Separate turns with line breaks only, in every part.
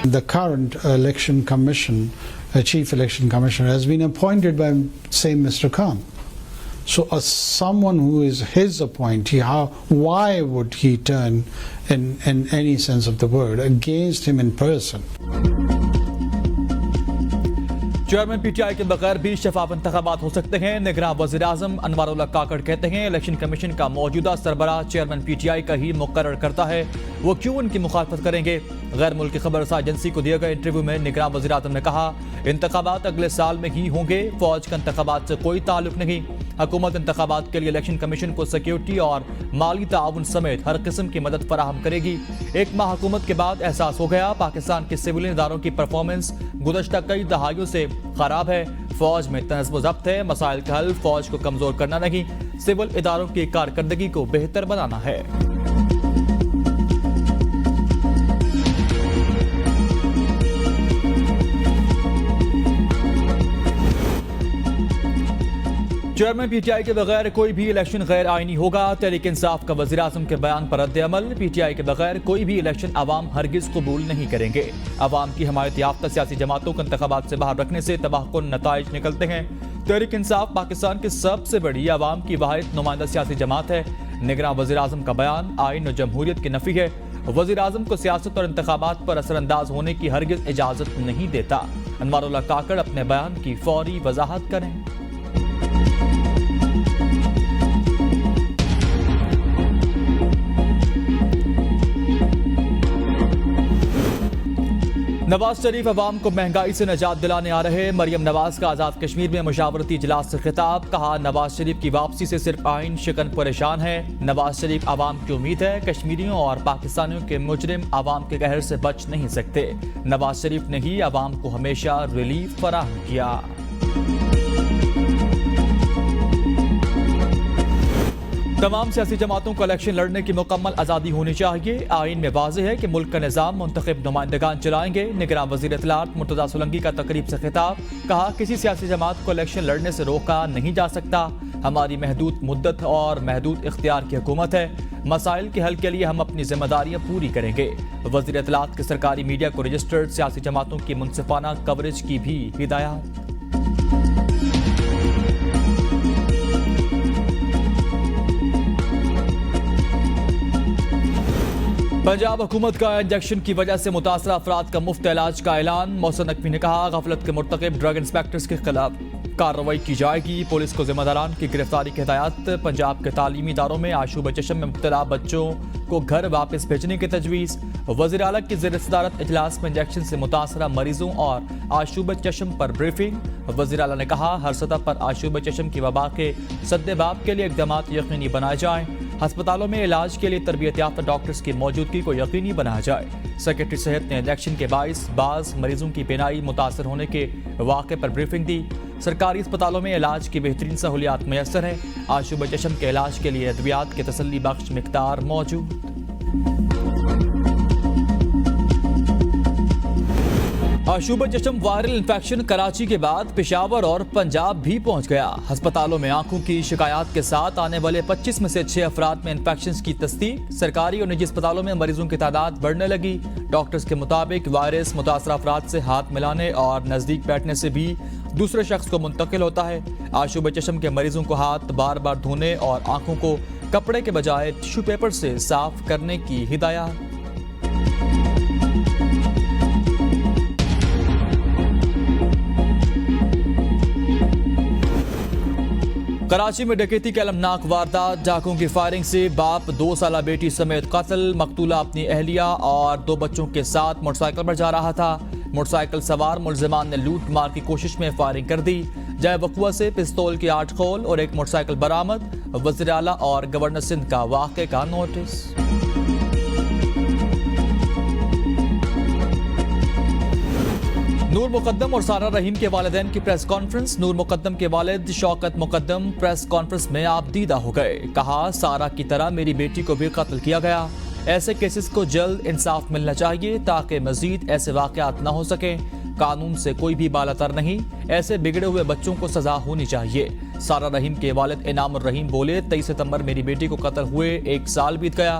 The current election commission, chief election commissioner, has been appointed by same Mr. Khan. So someone who is his appointee, why would he turn in any sense of the word against him in person?
Chairman P T I کے بغیر بھی شفاف انتخابات ہو سکتے ہیں. نگراں وزیر اعظم انواراللہ کاکڑ کہتے ہیں الیکشن کمیشن کا موجودہ سربراہ چیئرمین پی ٹی آئی کا ہی مقرر کرتا ہے, وہ کیوں ان کی مخالفت کریں گے. غیر ملکی خبر رساں ایجنسی کو دیے گئے انٹرویو میں نگراں وزیر اعظم نے کہا انتخابات اگلے سال میں ہی ہوں گے, فوج کا انتخابات سے کوئی تعلق نہیں. حکومت انتخابات کے لیے الیکشن کمیشن کو سیکیورٹی اور مالی تعاون سمیت ہر قسم کی مدد فراہم کرے گی. ایک ماہ حکومت کے بعد احساس ہو گیا پاکستان کے سول اداروں کی پرفارمنس گزشتہ کئی دہائیوں سے خراب ہے. فوج میں تنظیم و ضبط ہے, مسائل کا حل فوج کو کمزور کرنا نہیں, سول اداروں کی کارکردگی کو بہتر بنانا ہے. چیئرمین پی ٹی آئی کے بغیر کوئی بھی الیکشن غیر آئینی ہوگا. تحریک انصاف کا وزیر اعظم کے بیان پر رد عمل. پی ٹی آئی کے بغیر کوئی بھی الیکشن عوام ہرگز قبول نہیں کریں گے. عوام کی حمایت یافتہ سیاسی جماعتوں کو انتخابات سے باہر رکھنے سے تباہ کن نتائج نکلتے ہیں. تحریک انصاف پاکستان کی سب سے بڑی عوام کی واحد نمائندہ سیاسی جماعت ہے. نگراں وزیر اعظم کا بیان آئین و جمہوریت کی نفی ہے. وزیر اعظم کو سیاست اور انتخابات پر اثر انداز ہونے کی ہرگز اجازت نہیں دیتا. انواراللہ کاکڑ اپنے بیان کی فوری وضاحت کریں. نواز شریف عوام کو مہنگائی سے نجات دلانے آ رہے. مریم نواز کا آزاد کشمیر میں مشاورتی اجلاس سے خطاب. کہا نواز شریف کی واپسی سے صرف آئین شکن پریشان ہے. نواز شریف عوام کی امید ہے. کشمیریوں اور پاکستانیوں کے مجرم عوام کے قہر سے بچ نہیں سکتے. نواز شریف نے ہی عوام کو ہمیشہ ریلیف فراہم کیا. تمام سیاسی جماعتوں کو الیکشن لڑنے کی مکمل آزادی ہونی چاہیے. آئین میں واضح ہے کہ ملک کا نظام منتخب نمائندگان چلائیں گے. نگراں وزیر اطلاعات مرتضیٰ سولنگی کا تقریب سے خطاب. کہا کسی سیاسی جماعت کو الیکشن لڑنے سے روکا نہیں جا سکتا. ہماری محدود مدت اور محدود اختیار کی حکومت ہے. مسائل کے حل کے لیے ہم اپنی ذمہ داریاں پوری کریں گے. وزیر اطلاعات کے سرکاری میڈیا کو رجسٹرڈ سیاسی جماعتوں کی منصفانہ کوریج کی بھی ہدایات. پنجاب حکومت کا انجیکشن کی وجہ سے متاثرہ افراد کا مفت علاج کا اعلان. محسن نقوی نے کہا غفلت کے مرتکب ڈرگ انسپیکٹرز کے خلاف کارروائی کی جائے گی. پولیس کو ذمہ داران کی گرفتاری کی ہدایت. پنجاب کے تعلیمی اداروں میں آشوب چشم میں مبتلا بچوں کو گھر واپس بھیجنے کی تجویز. وزیر اعلیٰ کی زیر صدارت اجلاس میں انجیکشن سے متاثرہ مریضوں اور آشوب چشم پر بریفنگ. وزیر اعلیٰ نے کہا ہر سطح پر آشوب چشم کی وبا کے سدباب کے لیے اقدامات یقینی بنائے جائیں. ہسپتالوں میں علاج کے لیے تربیت یافتہ ڈاکٹرز کی موجودگی کو یقینی بنایا جائے. سیکرٹری صحت نے انجیکشن کے باعث بعض مریضوں کی بینائی متاثر ہونے کے واقعے پر بریفنگ دی. سرکاری اسپتالوں میں علاج کی بہترین سہولیات میسر ہیں. آشوب چشم کے علاج کے لیے ادویات کے تسلی بخش مقدار موجود. آشوب چشم وائرل انفیکشن کراچی کے بعد پشاور اور پنجاب بھی پہنچ گیا. ہسپتالوں میں آنکھوں کی شکایات کے ساتھ آنے والے 25 میں سے 6 افراد میں انفیکشنز کی تصدیق. سرکاری اور نجی اسپتالوں میں مریضوں کی تعداد بڑھنے لگی. ڈاکٹرز کے مطابق وائرس متاثرہ افراد سے ہاتھ ملانے اور نزدیک بیٹھنے سے بھی دوسرے شخص کو منتقل ہوتا ہے. آشوب چشم کے مریضوں کو ہاتھ بار بار دھونے اور آنکھوں کو کپڑے کے بجائے ٹشو پیپر سے صاف کرنے کی ہدایات. کراچی میں ڈکیتی کی المناک واردات. ڈاکوؤں کی فائرنگ سے باپ 2 سالہ بیٹی سمیت قتل. مقتولہ اپنی اہلیہ اور 2 بچوں کے ساتھ موٹر سائیکل پر جا رہا تھا. موٹر سائیکل سوار ملزمان نے لوٹ مار کی کوشش میں فائرنگ کر دی. جائے وقوع سے پستول کی 8 خول اور ایک موٹر سائیکل برآمد. وزیر اعلیٰ اور گورنر سندھ کا واقعے کا نوٹس. نور مقدم اور سارہ رحیم کے والدین کی پریس کانفرنس. نور مقدم کے والد شوکت مقدم پریس کانفرنس میں آپ دیدہ ہو گئے. کہا سارہ کی طرح میری بیٹی کو بھی قتل کیا گیا. ایسے کیسز کو جلد انصاف ملنا چاہیے تاکہ مزید ایسے واقعات نہ ہو سکیں. قانون سے کوئی بھی بالاتر نہیں. ایسے بگڑے ہوئے بچوں کو سزا ہونی چاہیے. سارہ رحیم کے والد انعام الرحیم بولے 23 ستمبر میری بیٹی کو قتل ہوئے 1 سال بیت گیا.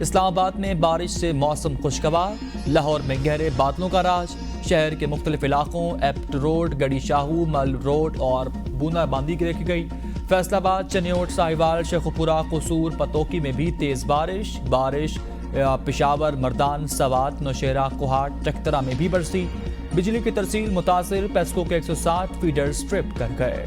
اسلام آباد میں بارش سے موسم خوشگوار، لاہور میں گہرے بادلوں کا راج، شہر کے مختلف علاقوں ایپٹ روڈ، گڑی شاہو، مل روڈ اور بوندا باندی کی دیکھی گئی۔ فیصل آباد، چنیوٹ، ساہیوال، شیخوپورہ، قصور، پتوکی میں بھی تیز بارش پشاور، مردان، سوات، نوشیرہ، کوہاٹ، چکترا میں بھی برسی۔ بجلی کی ترسیل متاثر، پیسکو کے 160 فیڈر سٹرپ کر گئے۔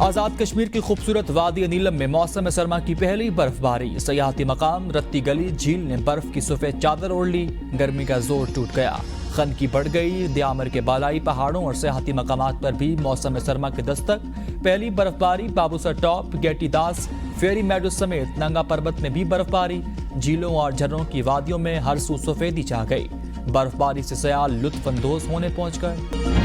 آزاد کشمیر کی خوبصورت وادی نیلم میں موسم سرما کی پہلی برف باری، سیاحتی مقام رتی گلی جھیل نے برف کی سفید چادر اوڑھ لی، گرمی کا زور ٹوٹ گیا، خنکی بڑھ گئی، دیامر کے بالائی پہاڑوں اور سیاحتی مقامات پر بھی موسم سرما کی دستک، پہلی برف باری Babusar top, Gittidas, Fairy Meadow سمیت ننگا پربت میں بھی برف باری، جھیلوں اور جھرنوں کی وادیوں میں ہر سو سفیدی چھا گئی، برف باری سے سیاح لطف اندوز ہونے پہنچ گئے۔